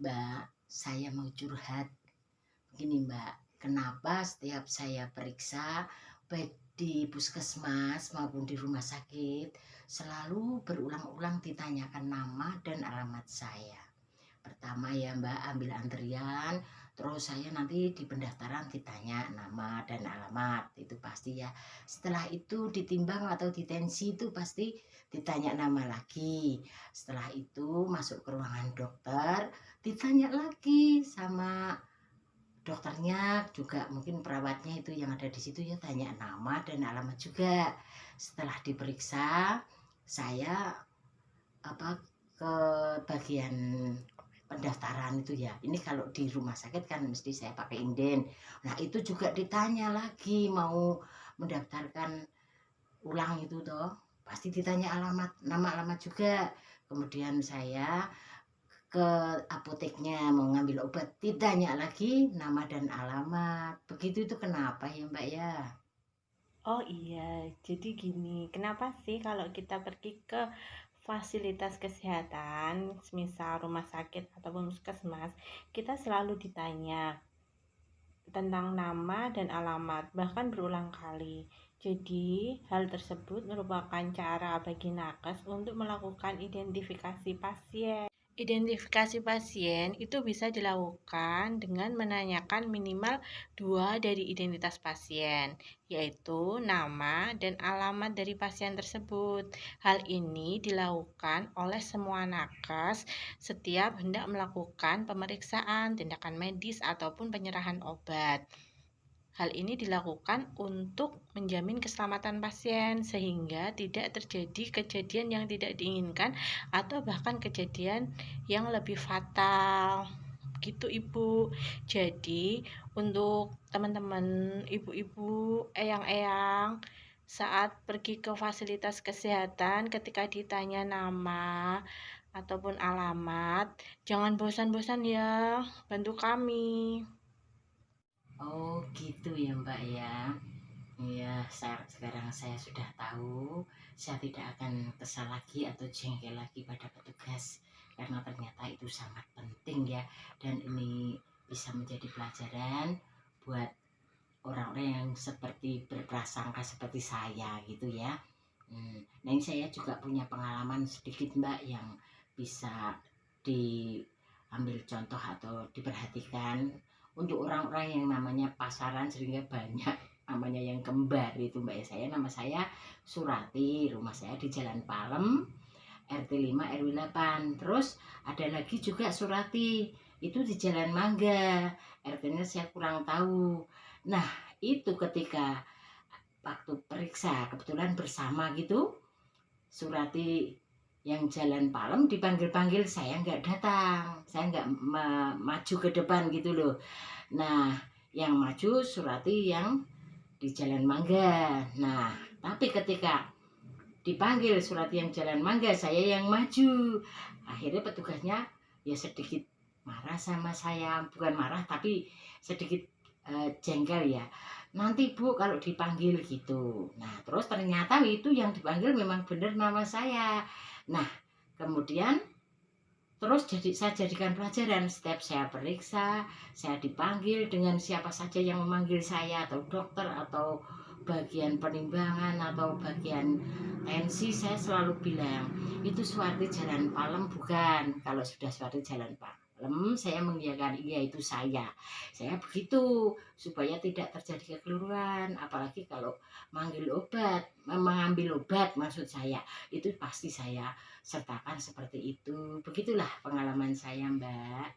Mbak, saya mau curhat. Begini Mbak, kenapa setiap saya periksa, baik di puskesmas maupun di rumah sakit, selalu berulang-ulang ditanyakan nama dan alamat saya. Pertama ya Mbak, ambil antrian, terus saya nanti di pendaftaran ditanya nama dan alamat, itu pasti ya. Setelah itu ditimbang atau ditensi itu pasti ditanya nama lagi. Setelah itu masuk ke ruangan dokter, ditanya lagi sama dokternya, juga mungkin perawatnya itu yang ada di situ ya, tanya nama dan alamat juga. Setelah diperiksa, saya apa ke bagian pendaftaran itu ya. Ini kalau di rumah sakit kan mesti saya pakai inden. Nah, itu juga ditanya lagi mau mendaftarkan ulang itu toh. Pasti ditanya alamat, nama alamat juga. Kemudian saya ke apoteknya mau ngambil obat, ditanya lagi nama dan alamat. Begitu itu kenapa ya, Mbak ya? Oh iya, jadi gini, kenapa sih kalau kita pergi ke fasilitas kesehatan, misal rumah sakit ataupun puskesmas, kita selalu ditanya tentang nama dan alamat, bahkan berulang kali. Jadi, hal tersebut merupakan cara bagi nakes untuk melakukan identifikasi pasien. Identifikasi pasien itu bisa dilakukan dengan menanyakan minimal dua dari identitas pasien, yaitu nama dan alamat dari pasien tersebut. Hal ini dilakukan oleh semua nakes setiap hendak melakukan pemeriksaan, tindakan medis, ataupun penyerahan obat. Hal ini dilakukan untuk menjamin keselamatan pasien sehingga tidak terjadi kejadian yang tidak diinginkan atau bahkan kejadian yang lebih fatal. Gitu Ibu. Jadi, untuk teman-teman ibu-ibu, eyang-eyang saat pergi ke fasilitas kesehatan ketika ditanya nama ataupun alamat, jangan bosan-bosan ya, bantu kami. Oh, gitu ya, Mbak ya. Iya, sekarang saya sudah tahu, saya tidak akan kesal lagi atau jengkel lagi pada petugas karena ternyata itu sangat penting ya, dan ini bisa menjadi pelajaran buat orang-orang yang seperti berprasangka seperti saya gitu ya. Nah, ini saya juga punya pengalaman sedikit Mbak yang bisa diambil contoh atau diperhatikan untuk orang-orang yang namanya pasaran, sehingga banyak namanya yang kembar itu Mbak ya. Nama saya Surati, rumah saya di Jalan Palem, RT 5 RW 8. Terus ada lagi juga Surati, itu di Jalan Mangga, RT-nya saya kurang tahu. Nah, itu ketika waktu periksa kebetulan bersama gitu, Surati yang Jalan Palem dipanggil-panggil, saya nggak datang, saya nggak maju ke depan gitu loh. Nah, yang maju Surati yang di Jalan Mangga. Nah, tapi ketika dipanggil Surati yang Jalan Mangga, saya yang maju. Akhirnya petugasnya ya sedikit marah sama saya, bukan marah tapi sedikit jengkel ya. Nanti Bu kalau dipanggil gitu. Nah, terus ternyata itu yang dipanggil memang benar nama saya. Nah, kemudian terus saya jadikan pelajaran setiap saya periksa, saya dipanggil dengan siapa saja yang memanggil saya, atau dokter atau bagian penimbangan atau bagian tensi, saya selalu bilang itu Suwarti Jalan Palem bukan. Kalau sudah Suwarti Jalan Palem, saya mengiyakan iya itu saya begitu supaya tidak terjadi kekeliruan, apalagi kalau mengambil obat maksud saya, itu pasti saya sertakan seperti itu. Begitulah pengalaman saya, Mbak.